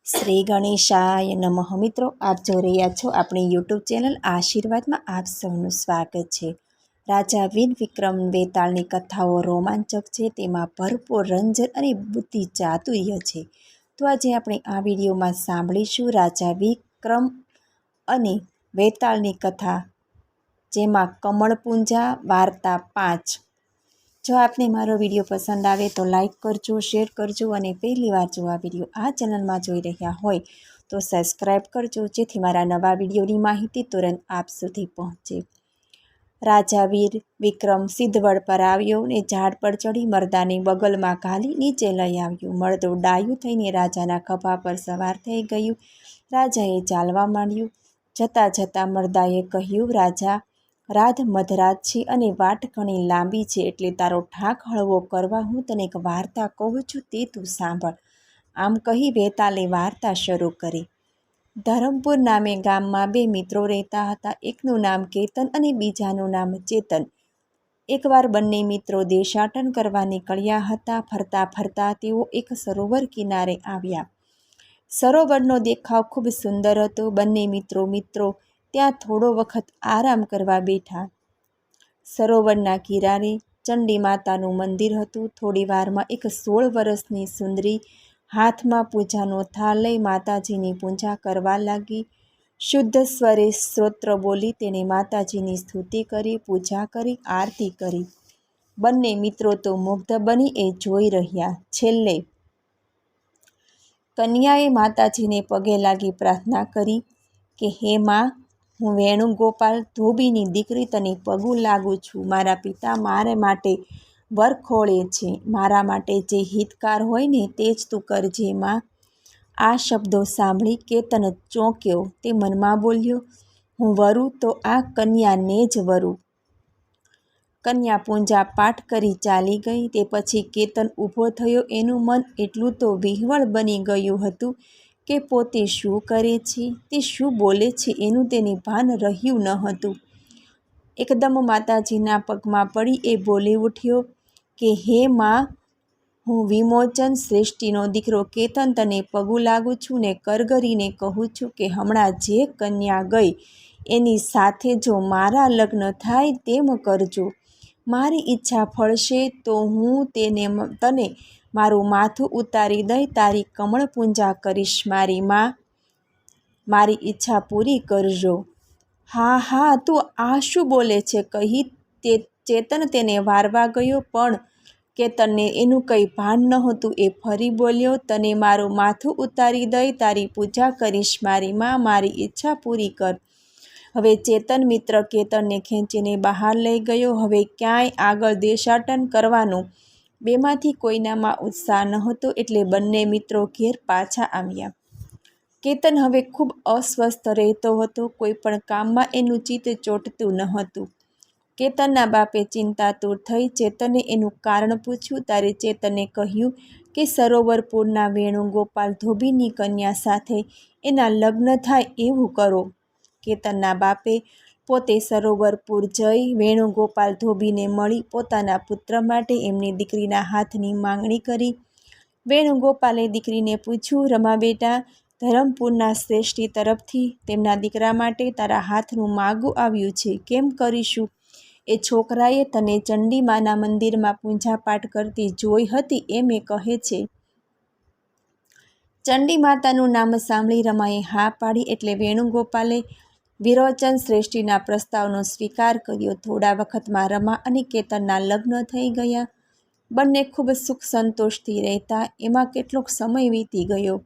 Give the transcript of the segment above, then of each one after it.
શ્રી ગણેશાય નમઃ. મિત્રો, આપ જોઈ રહ્યા છો આપણી યુટ્યુબ ચેનલ આશીર્વાદમાં. આપ સૌનું સ્વાગત છે. રાજા વીર વિક્રમ વેતાળની કથાઓ રોમાંચક છે, તેમાં ભરપૂર રંજન અને બુદ્ધિ ચાતુર્ય છે. તો આજે આપણે આ વિડીયોમાં સાંભળીશું રાજા વિક્રમ અને વેતાળની કથા, જેમાં કમળપુંજા વાર્તા 5. જો આપને મારો વિડીયો પસંદ આવે તો લાઈક કરજો, શેર કરજો અને પહેલી વાર જો આ વિડીયો આ ચેનલમાં જોઈ રહ્યા હોય તો સબસ્ક્રાઈબ કરજો, જેથી મારા નવા વિડીયોની માહિતી તુરંત આપ સુધી પહોંચે. રાજા વીર વિક્રમ સિદ્ધવડ પર આવ્યો ને ઝાડ પર ચડી મરદાને બગલમાં ઘાલી નીચે લઈ આવ્યો. મરદો ડાયું થઈને રાજાના ખભા પર સવાર થઈ ગયું. રાજાએ ચાલવા માંડ્યું. જતાં જતાં મરદાએ કહ્યું, રાજા, રાત મધરાત છે અને વાટ ઘણી લાંબી છે, એટલે તારો ઠાક હળવો કરવા હું તને એક વાર્તા કહું છું, તે તું સાંભળ. આમ કહી વેતાલે વાર્તા શરૂ કરી. ધરમપુર નામે ગામમાં 2 મિત્રો રહેતા હતા. એકનું નામ કેતન અને બીજાનું નામ ચેતન. એકવાર બંને મિત્રો દેશાટન કરવા નીકળ્યા હતા. ફરતા ફરતા તેઓ એક સરોવર કિનારે આવ્યા. સરોવરનો દેખાવ ખૂબ સુંદર હતો. બંને મિત્રો ત્યાં થોડો વખત આરામ કરવા બેઠા. સરોવરના કિનારે ચંડી માતાનું મંદિર હતું. થોડી વારમાં એક 16 વર્ષની સુંદરી હાથમાં પૂજાનો થાળ લઈ માતાજીની પૂજા કરવા લાગી. શુદ્ધ સ્વરે સ્તોત્ર બોલી તેણે માતાજીની સ્તુતિ કરી, પૂજા કરી, આરતી કરી. બંને મિત્રો તો મુગ્ધ બની એ જોઈ રહ્યા. છેલ્લે કન્યાએ માતાજીને પગે લાગી પ્રાર્થના કરી કે, હે માં, હું વેણુગોપાલ ધોબીની દીકરી તને પગું લાગું છું. મારા પિતા મારા માટે વર ખોળે છે. મારા માટે જે હિતકાર હોય ને તે જ તું કરજે માં. આ શબ્દો સાંભળી કેતન ચોંક્યો. તે મનમાં બોલ્યો, હું વરું તો આ કન્યાને જ વરું. કન્યા પૂજા પાઠ કરી ચાલી ગઈ. તે પછી કેતન ઊભો થયો. એનું મન એટલું તો વિહ્વળ બની ગયું હતું કે પોતે શું કરે છે, તે શું બોલે છે, એનું તેને ભાન રહ્યું ન હતું. એકદમ માતાજીના પગમાં પડી એ બોલી ઉઠ્યો કે, હે માં, હું વિમોચન શ્રેષ્ઠીનો દીકરો કેતન તને પગું લાગું છું ને કરગરીને કહું છું કે હમણાં જે કન્યા ગઈ એની સાથે જો મારા લગ્ન થાય તેમ કરજો. મારી ઈચ્છા ફળશે તો હું તને મારું માથું ઉતારી દઈ તારી કમળ પૂજા કરીશ. મારી માં, મારી ઈચ્છા પૂરી કરજો. હા હા, તું આ શું બોલે છે, કહી ચેતન તેને વારવા ગયો, પણ કેતનને એનું કંઈ ભાન નહોતું. એ ફરી બોલ્યો, તને મારું માથું ઉતારી દઈ તારી પૂજા કરીશ. મારી માં, મારી ઈચ્છા પૂરી કર. હવે ચેતન મિત્ર કેતનને ખેંચીને બહાર લઈ ગયો. હવે ક્યાંય આગળ દેશાટન કરવાનું બેમાંથી કોઈનામાં ઉત્સાહ નહોતો, એટલે બંને મિત્રો ઘેર પાછા આવ્યા. કેતન હવે ખૂબ અસ્વસ્થ રહેતો હતો. કોઈ પણ કામમાં એનું ચિત્ત ચોંટતું ન હતું. કેતનના બાપે ચિંતાતુર થઈ ચેતનને એનું કારણ પૂછ્યું. ત્યારે ચેતને કહ્યું કે સરોવરપુરના વેણુગોપાલ ધોબીની કન્યા સાથે એના લગ્ન થાય એવું કરો. કેતનના બાપે પોતે સરોવરપુર જઈ વેણુગોપાલ ધોબીને મળી પોતાના પુત્ર માટે એમની દીકરીના હાથની માંગણી કરી. વેણુગોપાલે દીકરીને પૂછ્યું, રમા બેટા, ધરમપુરના શ્રેષ્ઠી તરફથી તેમના દીકરા માટે તારા હાથનું માગું આવ્યું છે, કેમ કરીશું? એ છોકરાએ તને ચંડીમાના મંદિરમાં પૂજા પાઠ કરતી જોઈ હતી એમ એ કહે છે. ચંડી માતાનું નામ સાંભળી રમાએ હા પાડી, એટલે વેણુગોપાલે વિરોચન શ્રેષ્ઠીના પ્રસ્તાવનો સ્વીકાર કર્યો. થોડા વખતમાં રમા અને કેતનના લગ્ન થઈ ગયા. બંને ખૂબ સુખ સંતોષથી રહેતા. એમાં કેટલોક સમય વીતી ગયો.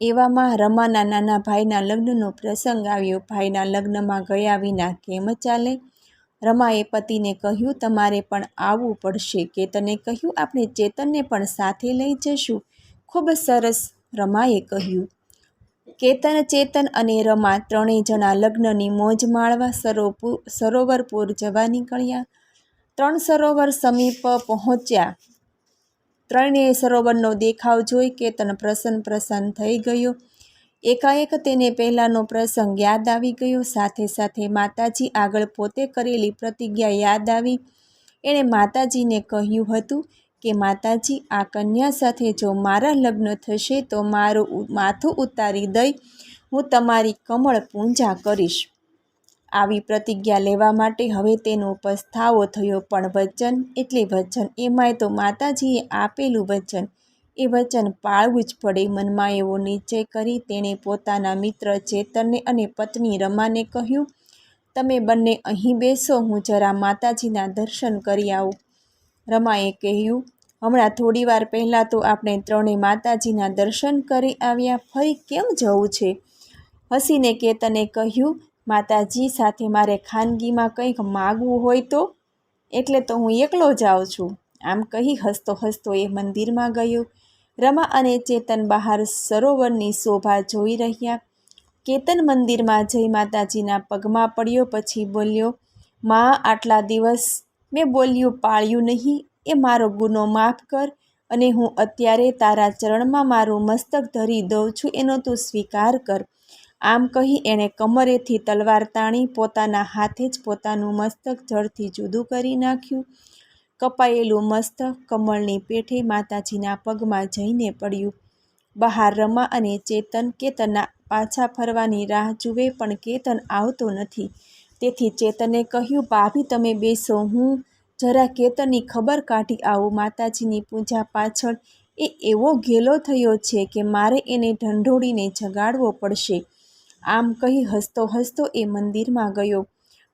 એવામાં રમાના નાના ભાઈના લગ્નનો પ્રસંગ આવ્યો. ભાઈના લગ્નમાં ગયા વિના કેમ ચાલે? રમાએ પતિને કહ્યું, તમારે પણ આવવું પડશે. કેતને કહ્યું, આપણે ચેતનને પણ સાથે લઈ જશું. ખૂબ સરસ, રમાએ કહ્યું. કેતન, ચેતન અને રમા ત્રણેય જણા લગ્નની મોજ માણવા સરોવરપુર જવા નીકળ્યા. 3 સરોવર સમીપ પહોંચ્યા. ત્રણેય સરોવરનો દેખાવ જોઈ કેતન પ્રસન્ન થઈ ગયો. એકાએક તેને પહેલાંનો પ્રસંગ યાદ આવી ગયો. સાથે સાથે માતાજી આગળ પોતે કરેલી પ્રતિજ્ઞા યાદ આવી. એણે માતાજીને કહ્યું હતું કે માતાજી, આ કન્યા સાથે જો મારા લગ્ન થશે તો મારું માથું ઉતારી દઈ હું તમારી કમળ પૂજા કરીશ. આવી પ્રતિજ્ઞા લેવા માટે હવે તેનો પસ્તાવો થયો, પણ વચન એટલે વચન, એમાંય તો માતાજીએ આપેલું વચન, એ વચન પાળવું જ પડે. મનમાં એવો નિશ્ચય કરી તેણે પોતાના મિત્ર ચેતનને અને પત્ની રમાને કહ્યું, તમે બંને અહીં બેસો, હું જરા માતાજીના દર્શન કરી આવું. રમાએ કહ્યું, હમણાં થોડી વાર પહેલાં તો આપણે ત્રણેય માતાજીના દર્શન કરી આવ્યા, ફરી કેમ જવું છે? હસીને કેતને કહ્યું, માતાજી સાથે મારે ખાનગીમાં કંઈક માગવું હોય તો, એટલે તો હું એકલો જાઉં છું. આમ કહી હસતો હસતો એ મંદિરમાં ગયો. રમા અને ચેતન બહાર સરોવરની શોભા જોઈ રહ્યા. કેતન મંદિરમાં જઈ માતાજીના પગમાં પડ્યો, પછી બોલ્યો, માં, આટલા દિવસ મેં બોલ્યું પાળ્યું નહીં, એ મારો ગુનો માફ કર, અને હું અત્યારે તારા ચરણમાં મારું મસ્તક ધરી દઉં છું, એનો તું સ્વીકાર કર. આમ કહી એણે કમરેથી તલવાર તાણી પોતાના હાથે જ પોતાનું મસ્તક જળથી જુદું કરી નાખ્યું. કપાયેલું મસ્તક કમળની પેઠે માતાજીના પગમાં જઈને પડ્યું. બહાર રમા અને ચેતન કેતનના પાછા ફરવાની રાહ જુએ, પણ કેતન આવતો નથી. તેથી ચેતને કહ્યું, ભાભી તમે બેસો, હું જરા કેતનની ખબર કાઢી આવું. માતાજીની પૂજા પાછળ એ એવો ઘેલો થયો છે કે મારે એને ઢંઢોળીને જગાડવો પડશે. આમ કહી હસતો હસતો એ મંદિરમાં ગયો,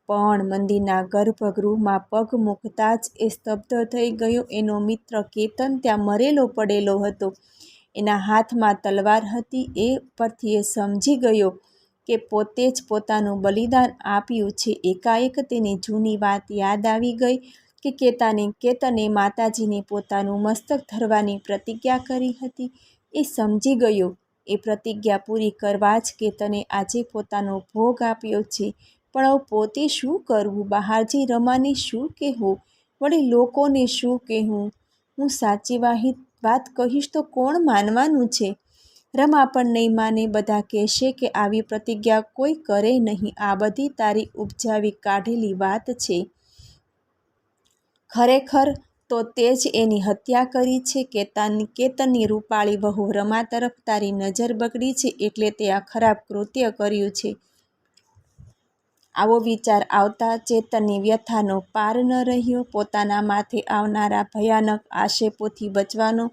પણ મંદિરના ગર્ભગૃહમાં પગ મૂકતા જ એ સ્તબ્ધ થઈ ગયો. એનો મિત્ર કેતન ત્યાં મરેલો પડેલો હતો. એના હાથમાં તલવાર હતી. એ પરથી એ સમજી ગયો કે પોતે જ પોતાનું બલિદાન આપ્યું છે. એકાએક તેને જૂની વાત યાદ આવી ગઈ કે કેતને માતાજીને પોતાનું મસ્તક ધરવાની પ્રતિજ્ઞા કરી હતી. એ સમજી ગયો, એ પ્રતિજ્ઞા પૂરી કરવા જ કેતને આજે પોતાનો ભોગ આપ્યો છે. પણ હવે પોતે શું કરવું? બહાર જઈ રમાને શું કહેવું? વળી લોકોને શું કહેવું? હું સાચી વાત કહીશ તો કોણ માનવાનું છે? રમા પણ નહીં માને. બધા કહેશે કે આવી પ્રતિજ્ઞા કોઈ કરે નહીં. આ બધી તારી ઉપજાવી કાઢેલી વાત છે. ખરેખર તો તે જ એની હત્યા કરી છે. કેતનની રૂપાળી વહુ રમા તરફ તારી નજર બગડી છે, એટલે તે આ ખરાબ કૃત્ય કર્યું છે. આવો વિચાર આવતા ચેતનની વ્યથાનો પાર ન રહ્યો. પોતાના માથે આવનારા ભયાનક આક્ષેપોથી બચવાનો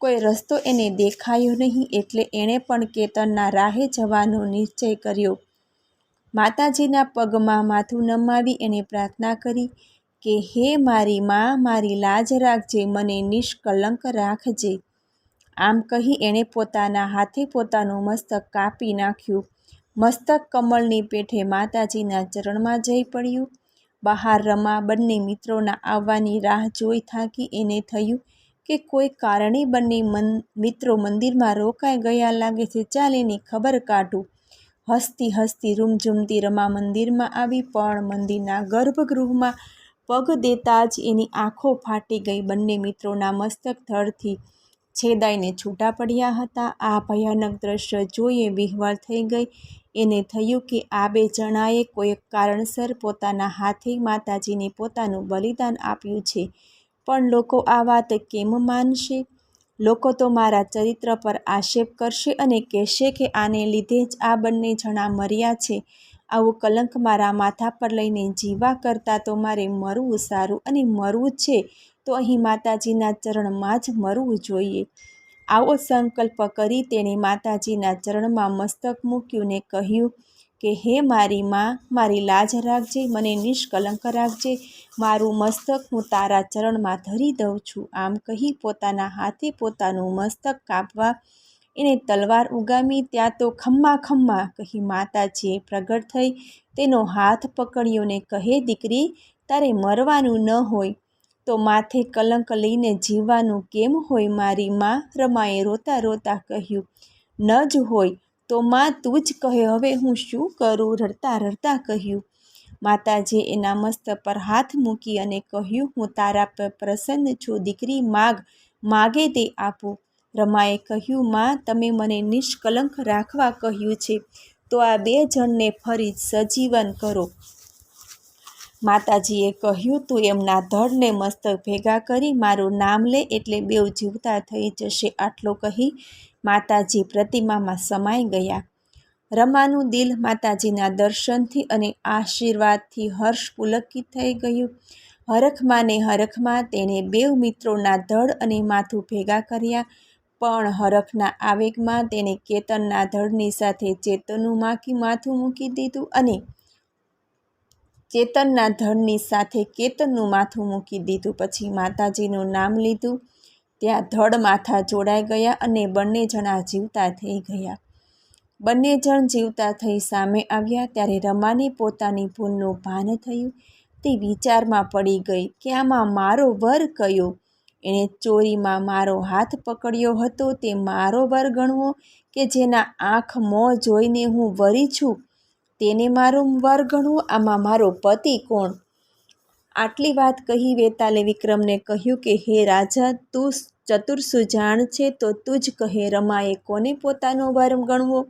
કોઈ રસ્તો એને દેખાયો નહીં, એટલે એણે પણ કેતનના રાહે જવાનો નિશ્ચય કર્યો. માતાજીના પગમાં માથું નમાવી એણે પ્રાર્થના કરી કે હે મારી માં, મારી લાજ રાખજે, મને નિષ્કલંક રાખજે. આમ કહી એણે પોતાના હાથે પોતાનું મસ્તક કાપી નાખ્યું. મસ્તક કમળની પેઠે માતાજીના ચરણમાં જઈ પડ્યું. બહાર રમા બંને મિત્રોના આવવાની રાહ જોઈ થાકી. એને થયું કે કોઈ કારણે બંને મિત્રો મંદિરમાં રોકાઈ ગયા લાગે છે. ચાલ એની ખબર કાઢું. હસતી હસતી રૂમઝૂમતી રમા મંદિરમાં આવી, પણ મંદિરના ગર્ભગૃહમાં પગ દેતા જ એની આંખો ફાટી ગઈ. બંને મિત્રોના મસ્તક ધડથી છેદાઈને છૂટા પડ્યા હતા. આ ભયાનક દ્રશ્ય જોઈ એ વિહ્વળ થઈ ગઈ. એને થયું કે આ બે જણાએ કોઈક કારણસર પોતાના હાથે માતાજીને પોતાનું બલિદાન આપ્યું છે. પણ લોકો આ વાત કેમ માનશે? લોકો તો મારા ચરિત્ર પર આક્ષેપ કરશે અને કહેશે કે આને લીધે જ આ બંને જણા મર્યા છે. આવું કલંક મારા માથા પર લઈને જીવવા કરતાં તો મારે મરવું સારું, અને મરવું છે તો અહીં માતાજીના ચરણમાં જ મરવું જોઈએ. આવો સંકલ્પ કરી તેણે માતાજીના ચરણમાં મસ્તક મૂક્યું ને કહ્યું કે હે મારી માં, મારી લાજ રાખજે, મને નિષ્કલંક રાખજે, મારું મસ્તક હું તારા ચરણમાં ધરી દઉં છું. આમ કહી પોતાના હાથે પોતાનું મસ્તક કાપવા એણે તલવાર ઉગામી. ત્યાં તો ખમ્મા ખમ્મા કહી માતાજીએ પ્રગટ થઈ તેનો હાથ પકડ્યો ને કહે, દીકરી, તારે મરવાનું ન હોય તો માથે કલંક લઈને જીવવાનું કેમ હોય મારી માં? રમાએ રોતા રોતા કહ્યું, ન જ હોય તો માં તું જ કહે, હવે હું શું કરું? રડતા રડતા કહ્યું. માતાજીએ એના મસ્તક પર હાથ મૂકી અને કહ્યું, હું તારા પર પ્રસન્ન છું દીકરી, માગે તે આપું. રમાએ કહ્યું, માં, તમે મને નિષ્કલંક રાખવા કહ્યું છે તો આ બે જણને ફરી સજીવન કરો. માતાજીએ કહ્યું, તું એમના ધડને મસ્તક ભેગા કરી મારું નામ લે એટલે બેઉ જીવતા થઈ જશે. આટલું કહી માતાજી પ્રતિમામાં સમાઈ ગયા. રમાનું દિલ માતાજીના દર્શનથી અને આશીર્વાદથી હર્ષ પુલકિત થઈ ગયું. હરખમાં ને હરખમાં તેણે બેઉ મિત્રોના ધડ અને માથું ભેગા કર્યા. પણ હરખના આવેગમાં તેણે કેતનના ધડની સાથે ચેતનનું માથું મૂકી દીધું અને ચેતનના ધડની સાથે કેતનનું માથું મૂકી દીધું. પછી માતાજીનું નામ લીધું. ત્યાં ધડ માથા જોડાઈ ગયા અને બંને જણા જીવતા થઈ ગયા. બંને જણ જીવતા થઈ સામે આવ્યા ત્યારે રમાને પોતાની ભૂલનું ભાન થયું. તે વિચારમાં પડી ગઈ કે આમાં મારો વર કયો? એણે ચોરીમાં મારો હાથ પકડ્યો હતો તે મારો વર ગણવો કે જેના આંખ મોં જોઈને હું વરી છું તેને મારો વર ગણવો? આમાં મારો પતિ કોણ? આટલી વાત કહી વેતાલે વિક્રમને કહ્યું કે હે રાજા, તું ચતુર સુજાણ છે તો તું જ કહે રમાએ કોને પોતાનો વર ગણવો?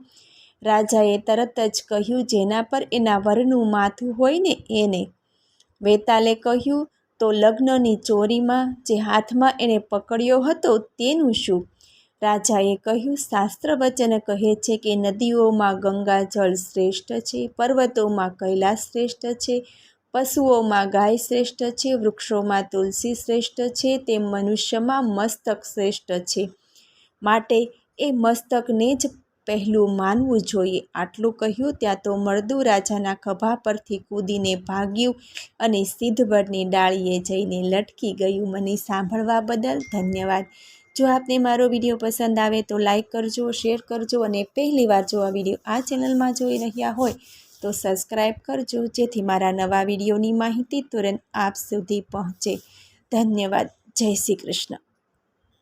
રાજાએ તરત જ કહ્યું, જેના પર એના વરનું માથું હોય ને એને. વેતાલે કહ્યું, તો લગ્નની ચોરીમાં જે હાથમાં એણે પકડ્યો હતો તેનું શું? રાજાએ કહ્યું, શાસ્ત્ર વચન કહે છે કે નદીઓમાં ગંગાજળ શ્રેષ્ઠ છે, પર્વતોમાં કૈલાસ શ્રેષ્ઠ છે, પશુઓમાં ગાય શ્રેષ્ઠ છે, વૃક્ષોમાં તુલસી શ્રેષ્ઠ છે, તેમ મનુષ્યમાં મસ્તક શ્રેષ્ઠ છે. માટે એ મસ્તકને જ પહેલું માનવું જોઈએ. આટલું કહ્યું ત્યાં તો મળદું રાજાના ખભા પરથી કૂદીને ભાગ્યું અને સિદ્ધવડની ડાળીએ જઈને લટકી ગયું. મને સાંભળવા બદલ ધન્યવાદ. જો આપને મારો વિડીયો પસંદ આવે તો લાઈક કરજો, શેર કરજો અને પહેલીવાર જો આ વિડીયો આ ચેનલમાં જોઈ રહ્યા હોય તો સબસ્ક્રાઈબ કરજો, જેથી મારા નવા વિડીયોની માહિતી તુરંત આપ સુધી પહોંચે. ધન્યવાદ. જય શ્રી કૃષ્ણ.